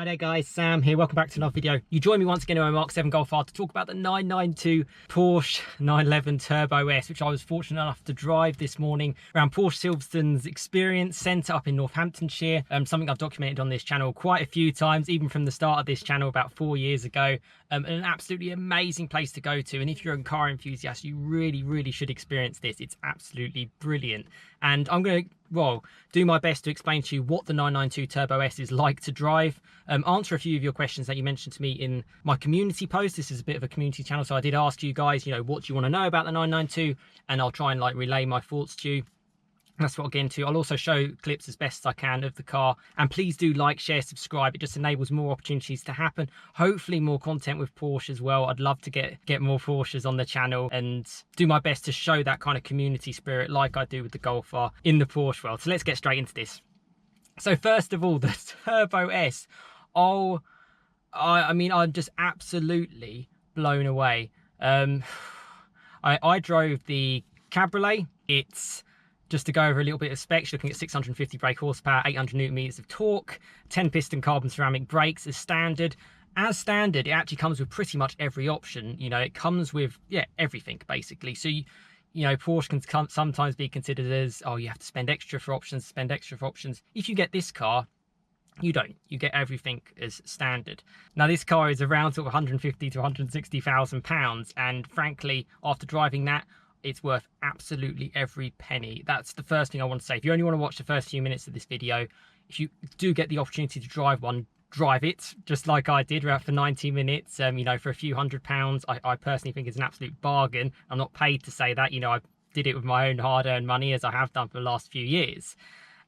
Hi there guys, Sam here, welcome back to another video. You join me once again in my Mark 7 Golf R to talk about the 992 Porsche 911 Turbo S, which I was fortunate enough to drive this morning around Porsche Silverstone's Experience Centre up in Northamptonshire. Something I've documented on this channel quite a few times, even from the start of this channel about 4 years ago. An absolutely amazing place to go to, and if you're a car enthusiast, you really should experience this. It's absolutely brilliant, and I'm going to do my best to explain to you what the 992 Turbo S is like to drive, answer a few of your questions that you mentioned to me in my community post. This is a bit of a community channel, so I did ask you guys, what do you want to know about the 992, and I'll try and relay my thoughts to you. That's what I'll get into. I'll also show clips as best as I can of the car, and please do like, share, subscribe. It just enables more opportunities to happen, hopefully more content with Porsche as well. I'd love to get more Porsches on the channel and do my best to show that kind of community spirit like I do with the Golf R in the Porsche world. So let's get straight into this. So first of all, the Turbo S. I mean, I'm just absolutely blown away. I drove the Cabriolet. It's, just to go over a little bit of specs, looking at 650 brake horsepower, 800 newton meters of torque, 10 piston carbon ceramic brakes as standard. As standard, it actually comes with pretty much every option. It comes with, everything basically. So, Porsche can sometimes be considered as, oh, you have to spend extra for options, If you get this car, you don't. You get everything as standard. Now, this car is around sort of 150 to 160,000 pounds, and frankly, after driving that, it's worth absolutely every penny. That's the first thing I want to say. If you only want to watch the first few minutes of this video, if you do get the opportunity to drive one, drive it, just like I did for 90 minutes, for a few £100. I personally think it's an absolute bargain. I'm not paid to say that. I did it with my own hard-earned money, as I have done for the last few years.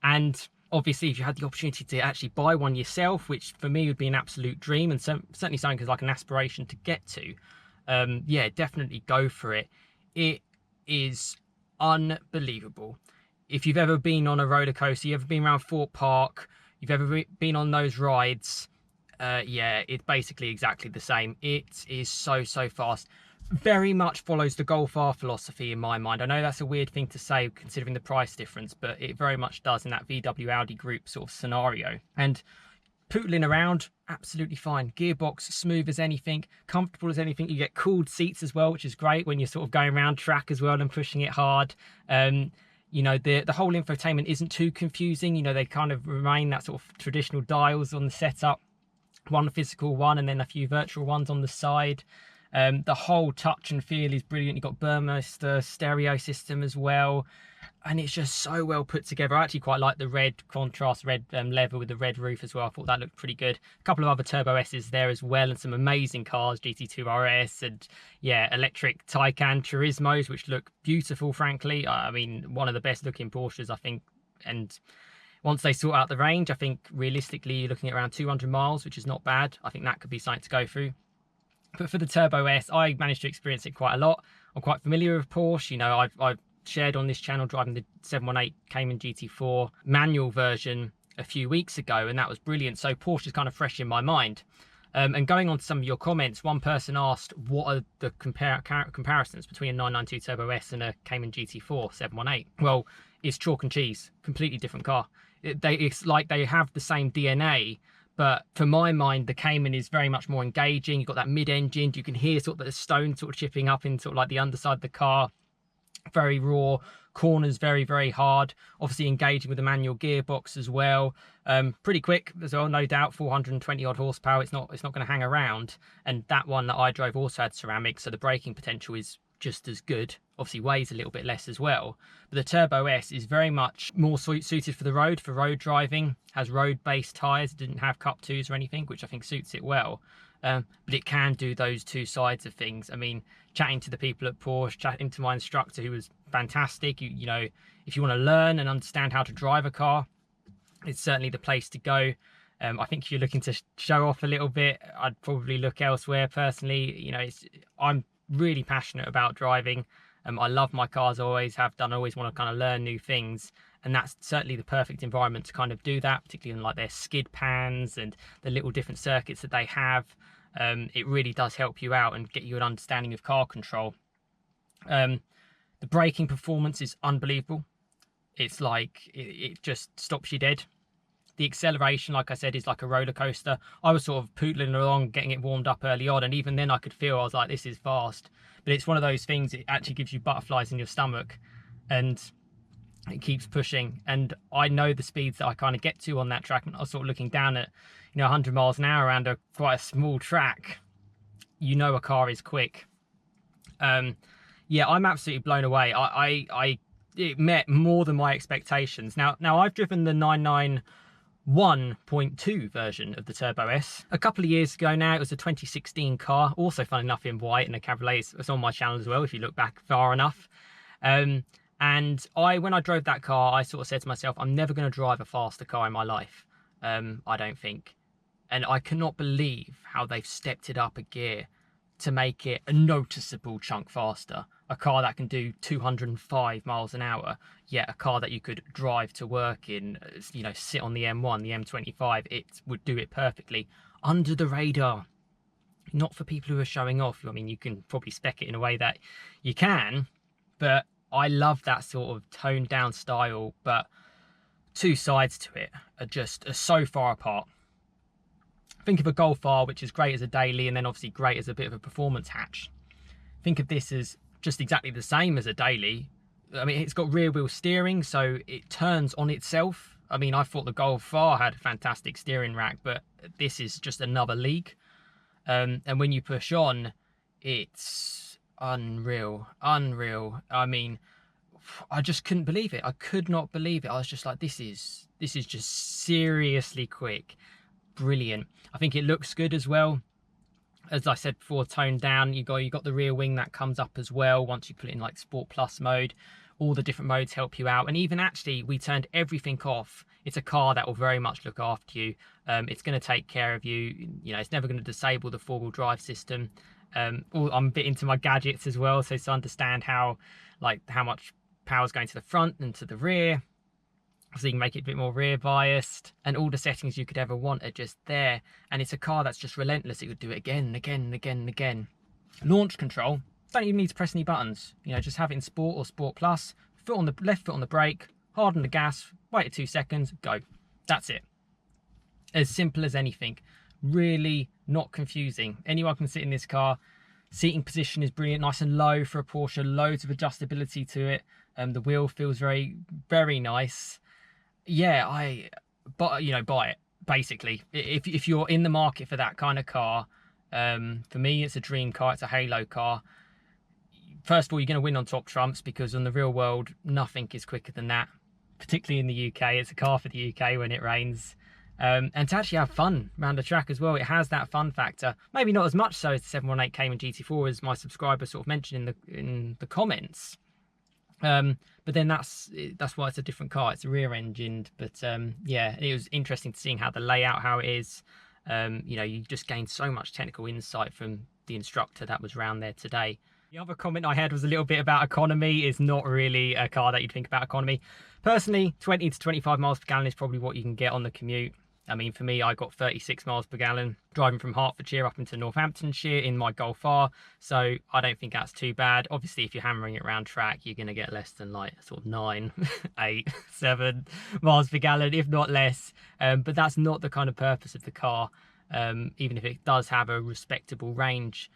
And obviously, if you had the opportunity to actually buy one yourself, which for me would be an absolute dream, and certainly something as like an aspiration to get to, yeah, definitely go for it. It is unbelievable. If you've ever been on a roller coaster, you've ever been around Fort Park, you've ever been on those rides, yeah, it's basically exactly the same. It is so fast. Very much follows the Golf R philosophy in my mind. I know that's a weird thing to say considering the price difference, but it very much does in that VW Audi group sort of scenario. And pootling around, absolutely fine. Gearbox, smooth as anything, comfortable as anything. You get cooled seats as well, which is great when you're sort of going around track as well and pushing it hard. The whole infotainment isn't too confusing. They kind of remain that sort of traditional dials on the setup. One physical one and then a few virtual ones on the side. The whole touch and feel is brilliant. You've got Burmester stereo system as well, and it's just so well put together. I actually quite like the red contrast, red leather with the red roof as well. I thought that looked pretty good. A couple of other Turbo S's there as well, and some amazing cars, GT2 RS and electric Taycan Turismos, which look beautiful, frankly. I mean, one of the best looking Porsches, I think. And once they sort out the range, I think realistically you're looking at around 200 miles, which is not bad. I think that could be something to go through. But for the Turbo S, I managed to experience it quite a lot. I'm quite familiar with Porsche. I've shared on this channel driving the 718 Cayman GT4 manual version a few weeks ago, and that was brilliant. So Porsche is kind of fresh in my mind. And going on to some of your comments, one person asked, what are the comparisons between a 992 Turbo S and a Cayman GT4 718? Well, it's chalk and cheese. Completely different car. It's like they have the same DNA, but for my mind, the Cayman is very much more engaging. You've got that mid-engine. You can hear sort of the stone sort of chipping up in sort of like the underside of the car. Very raw. Corners very hard. Obviously engaging with the manual gearbox as well. Pretty quick as well, no doubt. 420 odd horsepower. It's not going to hang around. And that one that I drove also had ceramic, so the braking potential is just as good. Obviously weighs a little bit less as well, but the Turbo S is very much more suited for the road, for road driving. Has road-based tyres. It didn't have Cup 2s or anything, which I think suits it well. But it can do those two sides of things. I mean, chatting to the people at Porsche, chatting to my instructor, who was fantastic. If you want to learn and understand how to drive a car, it's certainly the place to go. I think if you're looking to show off a little bit, I'd probably look elsewhere personally. I'm really passionate about driving. I love my cars, I always have done. I always want to kind of learn new things, and that's certainly the perfect environment to kind of do that, particularly in like their skid pans and the little different circuits that they have. It really does help you out and get you an understanding of car control. The braking performance is unbelievable. It's like it just stops you dead. The acceleration, like I said, is like a roller coaster. I was sort of pootling along, getting it warmed up early on, and even then I could feel, I was like, this is fast. But it's one of those things, it actually gives you butterflies in your stomach, and it keeps pushing. And I know the speeds that I kind of get to on that track, and I was sort of looking down at, 100 miles an hour around quite a small track. A car is quick. Yeah, I'm absolutely blown away. It met more than my expectations. Now I've driven the 991.2 version of the Turbo S a couple of years ago now. It was a 2016 car, also fun enough in white, and a cabriolet. It's on my channel as well if you look back far enough. And when I drove that car, I sort of said to myself, I'm never going to drive a faster car in my life. I don't think. And I cannot believe how they've stepped it up a gear to make it a noticeable chunk faster. A car that can do 205 miles an hour, yet a car that you could drive to work in, sit on the M1, the M25, it would do it perfectly. Under the radar. Not for people who are showing off. I mean, you can probably spec it in a way that you can, but I love that sort of toned down style, but two sides to it are so far apart. Think of a Golf R, which is great as a daily, and then obviously great as a bit of a performance hatch. Think of this as just exactly the same as a daily. I mean, it's got rear wheel steering, so it turns on itself. I mean, I thought the Golf R had a fantastic steering rack, but this is just another league. And when you push on, it's unreal. I mean, I just couldn't believe it. I could not believe it. I was just like, this is just seriously quick. Brilliant. I think it looks good as well. As I said before, toned down. You got the rear wing that comes up as well once you put it in like Sport Plus mode. All the different modes help you out, and even actually we turned everything off. It's a car that will very much look after you. It's going to take care of you. It's never going to disable the four-wheel drive system. I'm a bit into my gadgets as well, so to understand how much power is going to the front and to the rear. So you can make it a bit more rear biased, and all the settings you could ever want are just there. And it's a car that's just relentless. It would do it again and again and again and again. Launch control, don't even need to press any buttons. Just have it in Sport or Sport Plus. Left foot on the brake, hard on the gas, wait 2 seconds, go. That's it. As simple as anything. Really not confusing. Anyone can sit in this car. Seating position is brilliant, nice and low for a Porsche. Loads of adjustability to it. The wheel feels very, very nice. Yeah, buy it, basically. If you're in the market for that kind of car, for me, it's a dream car. It's a halo car. First of all, you're going to win on top trumps, because in the real world, nothing is quicker than that, particularly in the UK. It's a car for the UK when it rains. And to actually have fun around the track as well, it has that fun factor. Maybe not as much so as the 718 Cayman GT4, as my subscriber sort of mentioned in the comments. But then that's why it's a different car. It's rear engined, but yeah, it was interesting to seeing how the layout, how it is. You just gained so much technical insight from the instructor that was around there today. The other comment I had was a little bit about economy. It's not really a car that you'd think about economy. Personally, 20 to 25 miles per gallon is probably what you can get on the commute. I mean, for me, I got 36 miles per gallon driving from Hertfordshire up into Northamptonshire in my Golf R. So I don't think that's too bad. Obviously, if you're hammering it around track, you're going to get less than like sort of 9, 8, 7 miles per gallon, if not less. But that's not the kind of purpose of the car. Even if it does have a respectable range,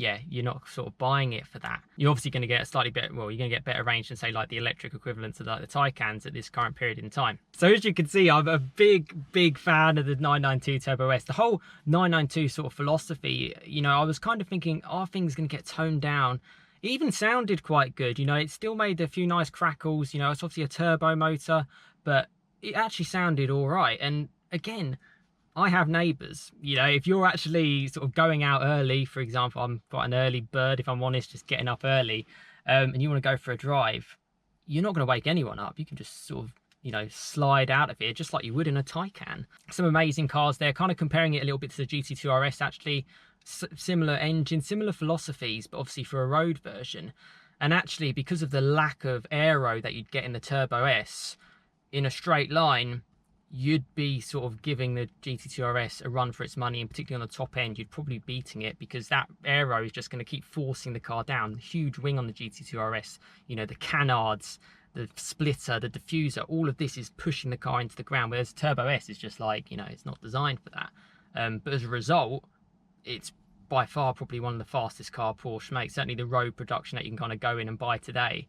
yeah, you're not sort of buying it for that. You're obviously going to get a slightly better, well, you're going to get better range than say like the electric equivalents of like the Taycans at this current period in time. So as you can see, I'm a big fan of the 992 Turbo S. The whole 992 sort of philosophy, I was kind of thinking, are things going to get toned down? It even sounded quite good, it still made a few nice crackles, it's obviously a turbo motor, but it actually sounded all right. And again, I have neighbours, if you're actually sort of going out early, for example, I'm quite an early bird, if I'm honest, just getting up early, and you want to go for a drive, you're not going to wake anyone up. You can just sort of, slide out of here just like you would in a Taycan. Some amazing cars there, kind of comparing it a little bit to the GT2 RS actually. Similar engine, similar philosophies, but obviously for a road version. And actually, because of the lack of aero that you'd get in the Turbo S, in a straight line, you'd be sort of giving the GT2 RS a run for its money, and particularly on the top end, you'd probably be beating it, because that aero is just going to keep forcing the car down. The huge wing on the GT2 RS, the canards, the splitter, the diffuser, all of this is pushing the car into the ground, whereas Turbo S is just like, you know, it's not designed for that. But as a result, it's by far probably one of the fastest car Porsche makes. Certainly the road production that you can kind of go in and buy today,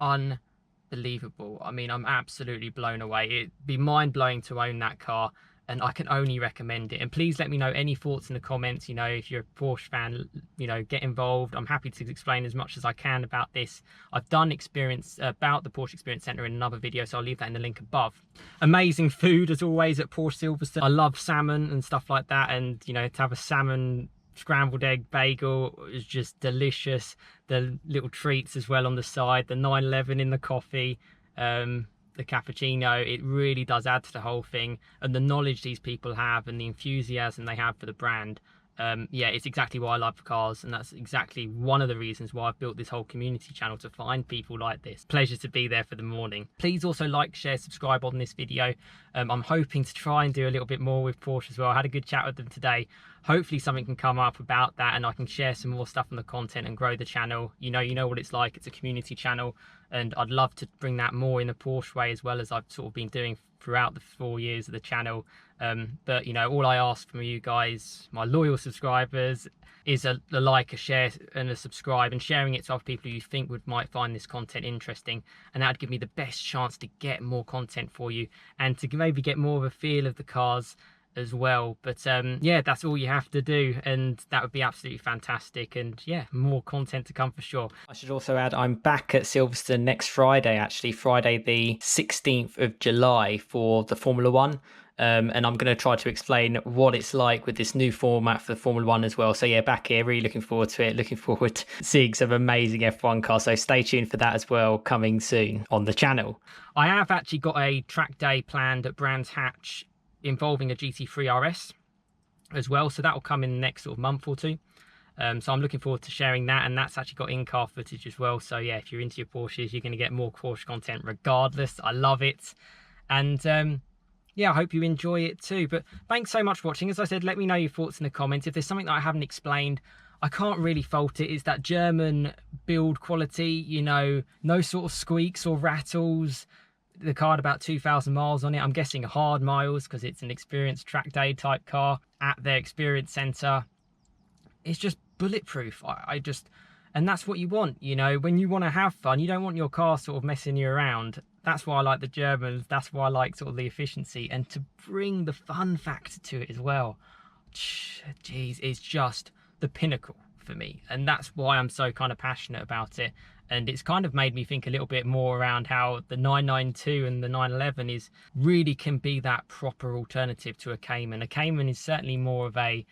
unbelievable. I mean, I'm absolutely blown away. It'd be mind-blowing to own that car, and I can only recommend it. And please let me know any thoughts in the comments. You know, if you're a Porsche fan, you know, get involved. I'm happy to explain as much as I can about this. I've done experience about the Porsche Experience Centre in another video, so I'll leave that in the link above. Amazing food as always at Porsche Silverstone. I love salmon and stuff like that, and you know, to have a salmon scrambled egg bagel is just delicious. The little treats as well on the side, the 911 in the coffee, the cappuccino, it really does add to the whole thing. And the knowledge these people have and the enthusiasm they have for the brand, yeah, it's exactly why I love cars, and that's exactly one of the reasons why I've built this whole community channel, to find people like this. Pleasure to be there for the morning. Please also like, share, subscribe on this video. I'm hoping to try and do a little bit more with Porsche as well. I had a good chat with them today. Hopefully something can come up about that and I can share some more stuff on the content and grow the channel. You know what it's like. It's a community channel, and I'd love to bring that more in the Porsche way, as well as I've sort of been doing throughout the 4 years of the channel. But you know, all I ask from you guys, my loyal subscribers, is a like, a share and a subscribe, and sharing it to other people who you think might find this content interesting, and that'd give me the best chance to get more content for you and to maybe get more of a feel of the cars as well. But yeah, that's all you have to do, and that would be absolutely fantastic. And yeah, more content to come for sure. I should also add, I'm back at Silverstone next Friday, actually Friday the 16th of July for the Formula One. And I'm going to try to explain what it's like with this new format for the Formula One as well. So yeah, back here, really looking forward to it. Looking forward to seeing some amazing F1 cars. So stay tuned for that as well, coming soon on the channel. I have actually got a track day planned at Brands Hatch involving a GT3 RS as well. So that will come in the next sort of month or two. So I'm looking forward to sharing that, and that's actually got in-car footage as well. So yeah, if you're into your Porsches, you're going to get more Porsche content regardless. I love it. And yeah, I hope you enjoy it too. But thanks so much for watching. As I said, let me know your thoughts in the comments. If there's something that I haven't explained, I can't really fault it. It's that German build quality, you know, no sort of squeaks or rattles. The car had about 2,000 miles on it. I'm guessing hard miles because it's an experienced track day type car at their experience centre. It's just bulletproof. And that's what you want, you know, when you want to have fun. You don't want your car sort of messing you around. That's why I like the Germans. That's why I like sort of the efficiency, and to bring the fun factor to it as well. Geez, it's just the pinnacle for me, and that's why I'm so kind of passionate about it. And it's kind of made me think a little bit more around how the 992 and the 911 really can be that proper alternative to a Cayman. A Cayman is certainly more of a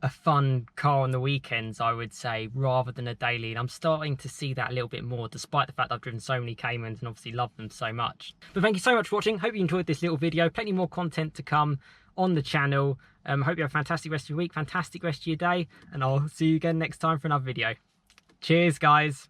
fun car on the weekends, I would say, rather than a daily. And I'm starting to see that a little bit more, despite the fact that I've driven so many Caymans and obviously love them so much. But thank you so much for watching. Hope you enjoyed this little video. Plenty more content to come on the channel. Hope you have a fantastic rest of your week, fantastic rest of your day, and I'll see you again next time for another video. Cheers, guys.